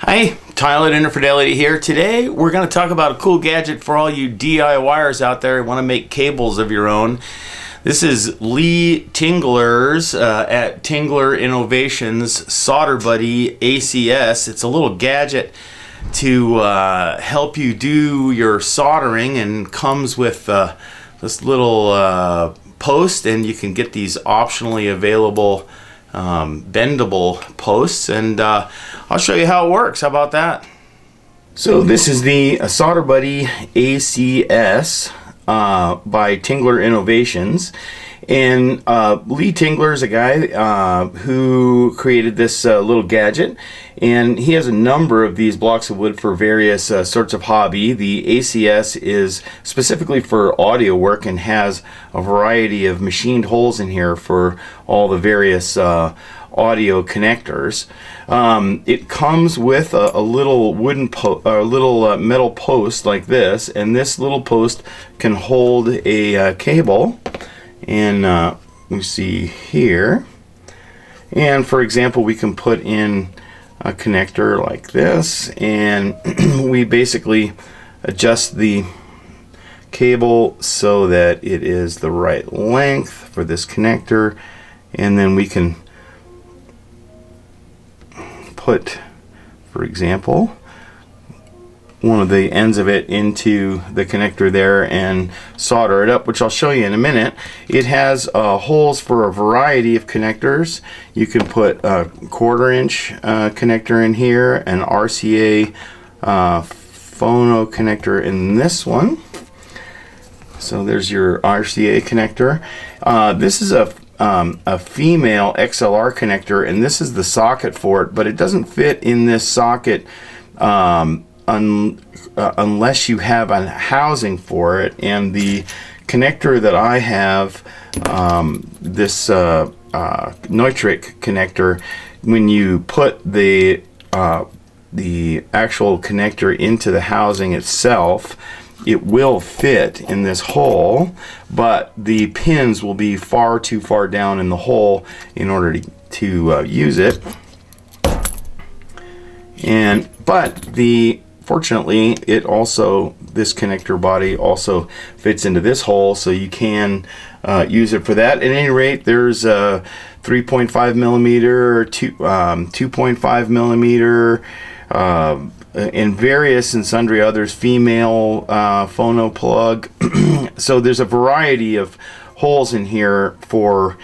Hi, Tyler at Interfidelity here. Today we're going to talk about a cool gadget for all you DIYers out there who want to make cables of your own. This is Lee Tingler's at Tingler Innovations SolderBuddy ACS. It's a little gadget to help you do your soldering, and comes with this little post, and you can get these optionally available bendable posts, and I'll show you how it works. How about that? So this is the SolderBuddy ACS by Tingler Innovations, and Lee Tingler is a guy who created this little gadget, and he has a number of these blocks of wood for various sorts of hobby. The ACS is specifically for audio work and has a variety of machined holes in here for all the various audio connectors. It comes with a little wooden metal post like this, and this little post can hold a cable, and you see here, and for example we can put in a connector like this, and we basically adjust the cable so that it is the right length for this connector, and then we can put, for example, one of the ends of it into the connector there and solder it up, which I'll show you in a minute. It has holes for a variety of connectors. You can put a 1/4 inch connector in here, an RCA phono connector in this one. So there's your RCA connector. This is a female XLR connector, and this is the socket for it, but it doesn't fit in this socket unless you have a housing for it. And the connector that I have, this Neutrik connector, when you put the actual connector into the housing itself, it will fit in this hole, but the pins will be far too far down in the hole in order to use it. Fortunately, this connector body also fits into this hole, so you can use it for that. At any rate, there's a 3.5 millimeter, 2.5 millimeter, and various and sundry others, female phono plug. So there's a variety of holes in here for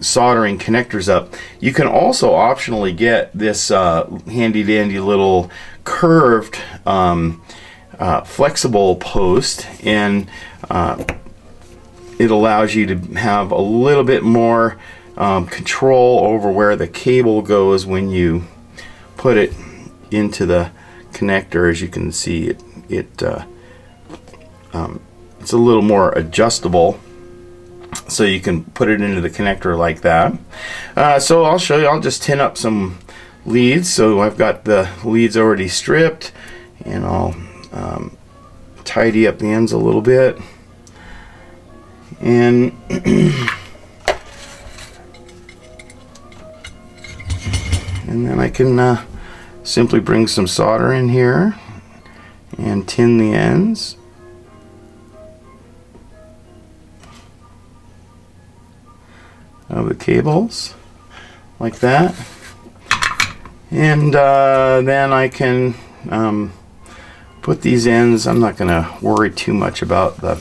soldering connectors up. You can also optionally get this handy dandy little curved flexible post, and it allows you to have a little bit more control over where the cable goes when you put it into the connector. As you can see, it's a little more adjustable, so you can put it into the connector like that. So I'll show you. I'll just tin up some leads. So I've got the leads already stripped, and I'll tidy up the ends a little bit, and and then I can simply bring some solder in here and tin the ends. Of the cables like that, and then I can put these ends. I'm not going to worry too much about the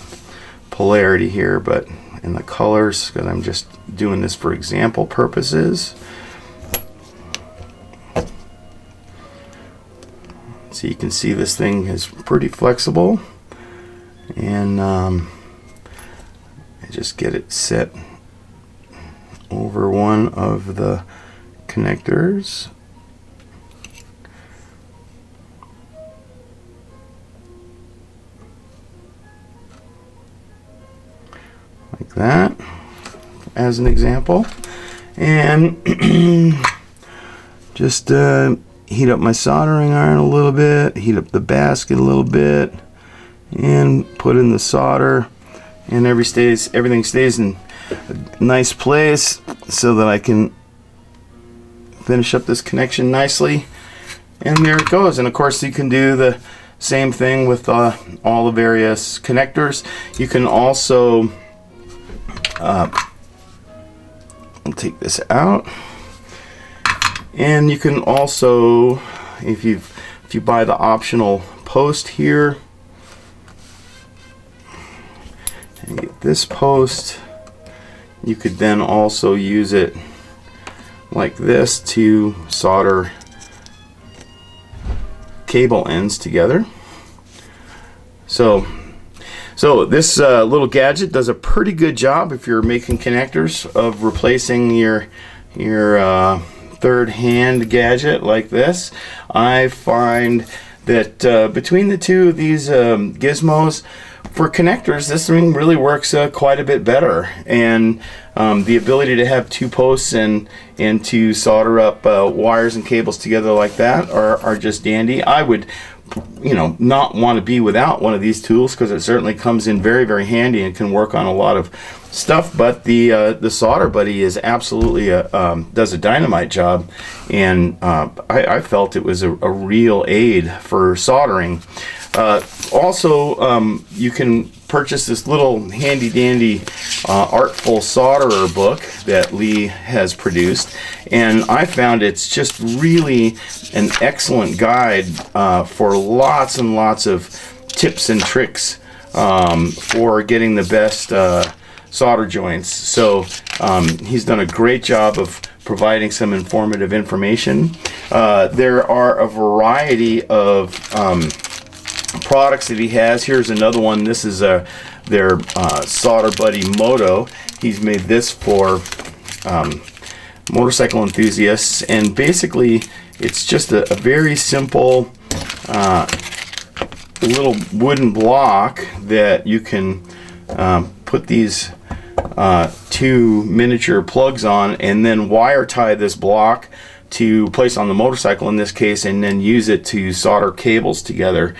polarity here, but in the colors, because I'm just doing this for example purposes. So you can see this thing is pretty flexible, and I just get it set over one of the connectors like that, as an example, and just heat up my soldering iron a little bit, heat up the basket a little bit, and put in the solder, and everything stays in a nice place so that I can finish up this connection nicely. And there it goes. And of course you can do the same thing with all the various connectors. You can also I'll take this out, and you can also, if you buy the optional post here, and get this post, you could then also use it like this to solder cable ends together. So this little gadget does a pretty good job if you're making connectors of replacing your third hand gadget like this. I find that between the two of these gizmos, for connectors, this thing really works quite a bit better. And the ability to have two posts and to solder up wires and cables together like that are just dandy. I would, not want to be without one of these tools, because it certainly comes in very, very handy and can work on a lot of stuff. But the SolderBuddy is absolutely does a dynamite job, and I felt it was a real aid for soldering. Also, you can purchase this little handy dandy artful solderer book that Lee has produced, and I found it's just really an excellent guide for lots and lots of tips and tricks for getting the best solder joints. So he's done a great job of providing some informative information. There are a variety of products that he has. Here's another one. This is their SolderBuddy Moto. He's made this for motorcycle enthusiasts, and basically it's just a very simple little wooden block that you can put these two miniature plugs on, and then wire tie this block to place on the motorcycle in this case, and then use it to solder cables together.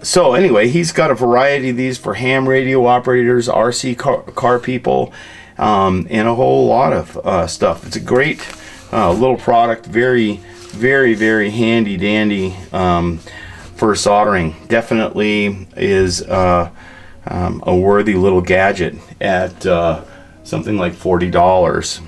So anyway, he's got a variety of these for ham radio operators, RC car people, and a whole lot of stuff. It's a great little product, very, very, very handy dandy for soldering. Definitely is a worthy little gadget at something like $40.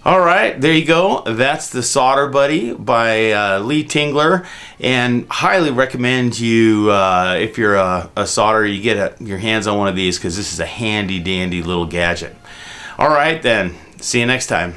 All right, there you go. That's the SolderBuddy by Lee Tingler, and highly recommend you, if you're a solderer, you get your hands on one of these, because this is a handy dandy little gadget. All right then, see you next time.